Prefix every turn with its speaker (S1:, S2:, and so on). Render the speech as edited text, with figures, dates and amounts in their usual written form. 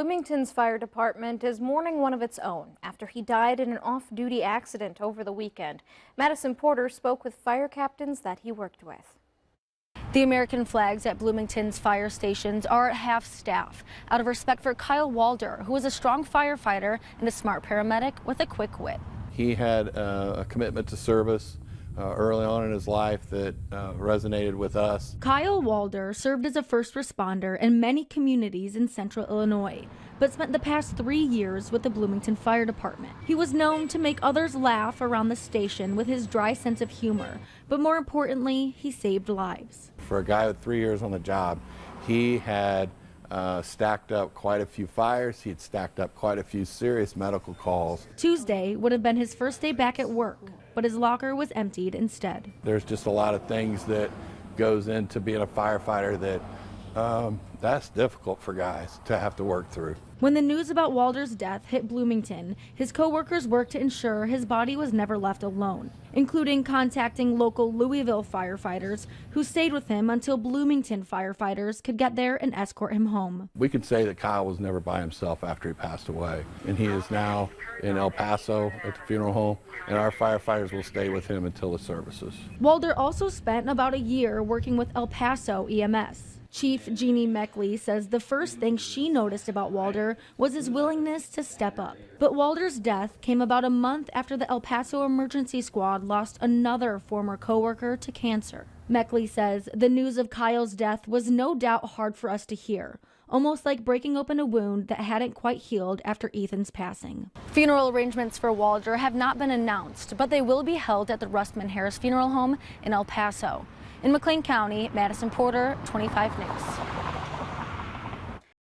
S1: Bloomington's fire department is mourning one of its own after he died in an off-duty accident over the weekend. Madison Porter spoke with fire captains that he worked with.
S2: The American flags at Bloomington's fire stations are at half staff, out of respect for Kyle Walder, who was a strong firefighter and a smart paramedic with a quick wit.
S3: He had a commitment to service early on in his life that resonated with us.
S2: Kyle Walder served as a first responder in many communities in central Illinois, but spent the past 3 years with the Bloomington Fire Department. He was known to make others laugh around the station with his dry sense of humor, but more importantly, he saved lives.
S3: For a guy with 3 years on the job, he had stacked up quite a few fires. He had stacked up quite a few serious medical calls.
S2: Tuesday would have been his first day back at work, but his locker was emptied instead.
S3: There's just a lot of things that goes into being a firefighter that's difficult for guys to have to work through.
S2: When the news about Walder's death hit Bloomington, his co-workers worked to ensure his body was never left alone, including contacting local Louisville firefighters who stayed with him until Bloomington firefighters could get there and escort him home.
S3: We can say that Kyle was never by himself after he passed away, and he is now in El Paso at the funeral home, and our firefighters will stay with him until the services.
S2: Walder also spent about a year working with El Paso EMS. Chief Jeannie Meckley says the first thing she noticed about Walder was his willingness to step up. But Walder's death came about a month after the El Paso Emergency Squad lost another former coworker to cancer. Meckley says the news of Kyle's death was no doubt hard for us to hear, almost like breaking open a wound that hadn't quite healed after Ethan's passing. Funeral arrangements for Walder have not been announced, but they will be held at the Rustman Harris Funeral Home in El Paso. In McLean County, Madison Porter, 25 News.